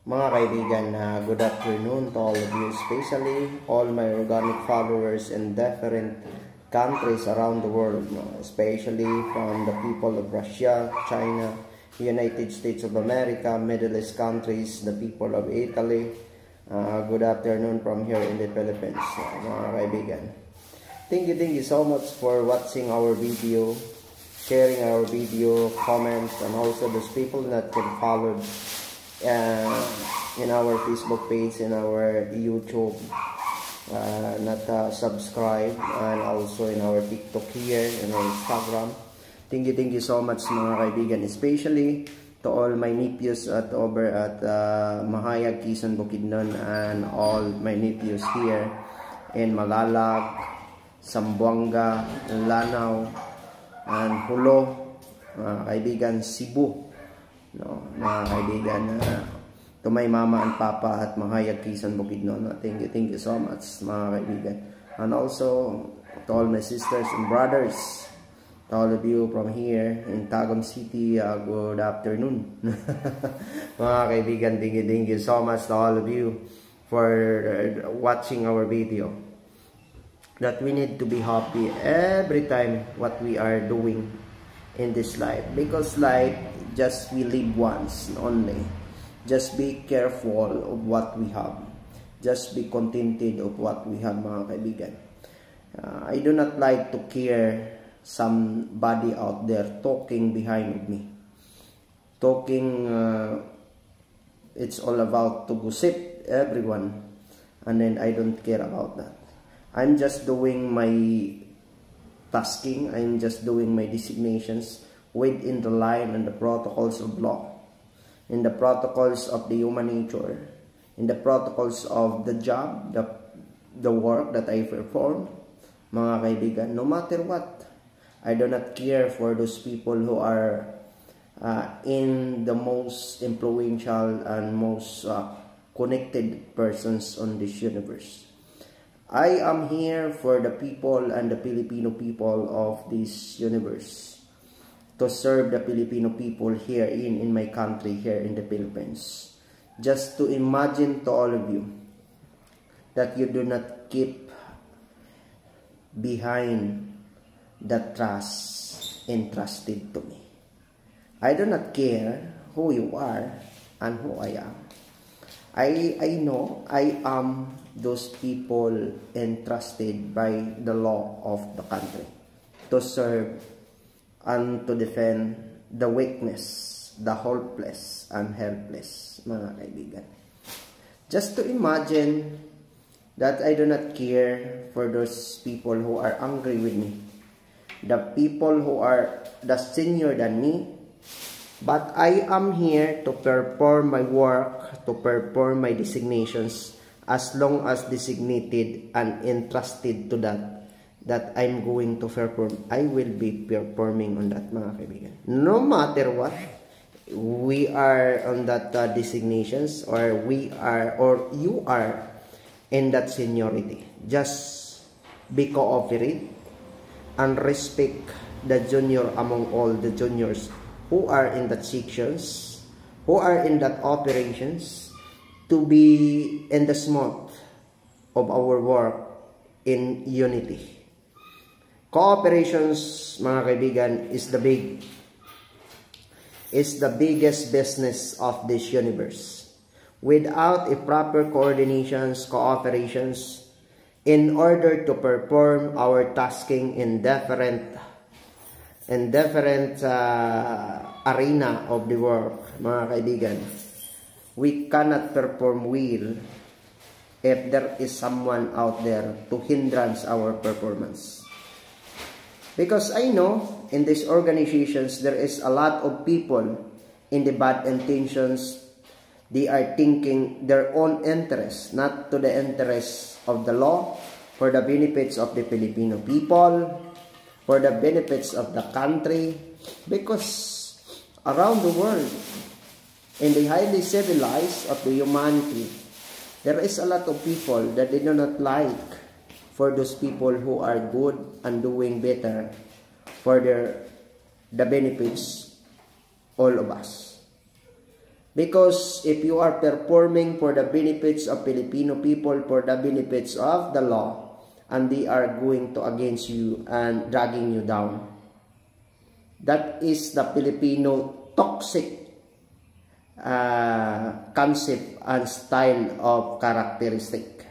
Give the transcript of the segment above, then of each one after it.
Mga kaibigan, good afternoon to all of you, especially all my organic followers in different countries around the world, especially from the people of Russia, China, United States of America, Middle East countries, the people of Italy. Good afternoon from here in the Philippines, mga kaibigan. Thank you so much for watching our video, sharing our video, comments, and also those people that can follow in our Facebook page, in our YouTube, not subscribe, and also in our TikTok here, in our Instagram. Thank you so much mga kaibigan, especially to all my nephews over at Mahayag, Quezon, Bukidnon, and all my nephews here in Malalag, Zamboanga, Lanao, and Hulo, mga kaibigan, Cebu. No, mga kaibigan, to my mama and papa at Mahayag, Quezon, Bukidnon. Thank you so much mga kaibigan. And also to all my sisters and brothers, to all of you from here in Tagum City, good afternoon. Mga kaibigan, thank you so much to all of you for watching our video. That we need to be happy every time what we are doing in this life, because life just we live once only. Just be careful of what we have. Just be contented of what we have, mga kaibigan. I do not like to care somebody out there talking behind of me. Talking, it's all about to gossip everyone, and then I don't care about that. I'm just doing my tasking. I'm just doing my designations within the line and the protocols of law, in the protocols of the human nature, in the protocols of the job, the work that I perform, mga kaibigan. No matter what, I do not care for those people who are in the most influential and most connected persons on this universe. I am here for the people and the Filipino people of this universe, to serve the Filipino people here in my country, here in the Philippines. Just to imagine to all of you that you do not keep behind the trust entrusted to me. I do not care who you are and who I am. I know I am those people entrusted by the law of the country to serve and to defend the weakness, the hopeless and helpless, mga kaibigan. Just to imagine that I do not care for those people who are angry with me, the people who are the senior than me, but I am here to perform my work, to perform my designations, as long as designated and entrusted to that I'm going to perform. I will be performing on that, mga kaibigan. No matter what, we are on that designations, or we are, or you are in that seniority. Just be cooperate and respect the junior among all the juniors who are in that sections, who are in that operations, to be in the smooth of our work in unity. Cooperations, mga kaibigan, is the biggest business of this universe. Without a proper coordinations, cooperations, in order to perform our tasking in different arena of the work, mga kaibigan, we cannot perform well if there is someone out there to hindrance our performance. Because I know in these organizations there is a lot of people in the bad intentions. They are thinking their own interests, not to the interests of the law, for the benefits of the Filipino people, for the benefits of the country. Because around the world, in the highly civilized of the humanity, there is a lot of people that they do not like for those people who are good and doing better for the benefits all of us. Because if you are performing for the benefits of Filipino people, for the benefits of the law, and they are going to against you and dragging you down, that is the Filipino toxic concept and style of characteristic.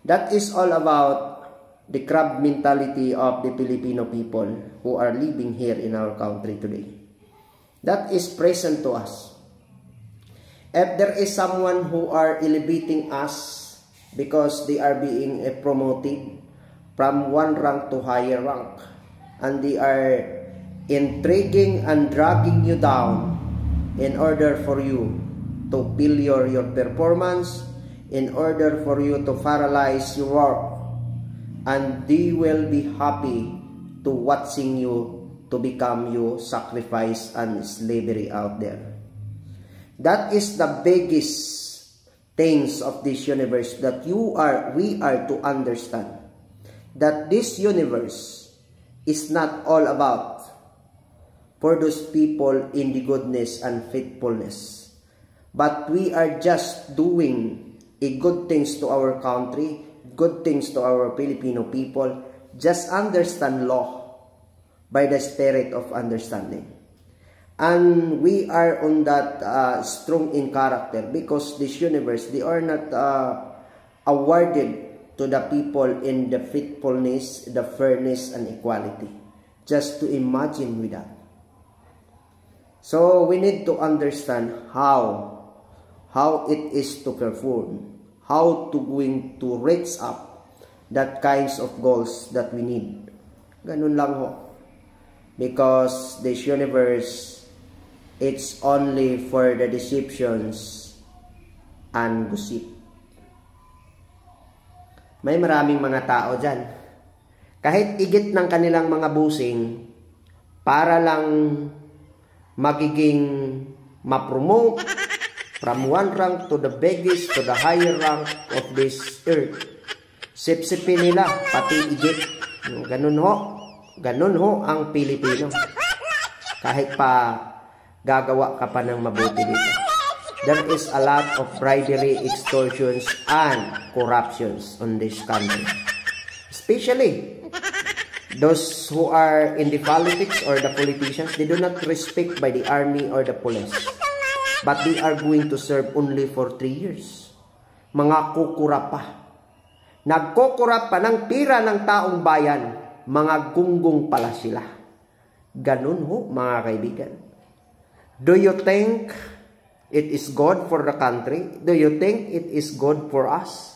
That is all about the crab mentality of the Filipino people who are living here in our country today. That is present to us. If there is someone who are elevating us because they are being promoted from one rank to higher rank, and they are intriguing and dragging you down in order for you to failure your performance, in order for you to paralyze your work, and they will be happy to watching you to become you sacrifice and slavery out there. That is the biggest things of this universe that we are to understand. That this universe is not all about for those people in the goodness and faithfulness. But we are just doing a good things to our country, good things to our Filipino people. Just understand law by the spirit of understanding. And we are on that strong in character, because this universe, they are not awarded to the people in the faithfulness, the fairness, and equality. Just to imagine with that. So we need to understand how it is to perform, how to going to reach up that kinds of goals that we need. Ganun lang ho. Because this universe, it's only for the deceptions and gossip. May maraming mga tao dyan. Kahit igit ng kanilang mga busing, para lang magiging ma-promote from one rank to the biggest, to the higher rank of this earth. Sip-sipin nila, pati igit. Ganun ho. Ganun ho ang Pilipino. Kahit pa gagawa ka pa ng mabuti dito. There is a lot of bribery, extortions, and corruptions on this country. Especially those who are in the politics or the politicians, they do not respect by the army or the police. But they are going to serve only for 3 years. Mga kukurap pa. Nagkukurap pa ng pira ng taong bayan. Mga gunggong pala sila. Ganun ho, mga kaibigan. Do you think it is good for the country? Do you think it is good for us?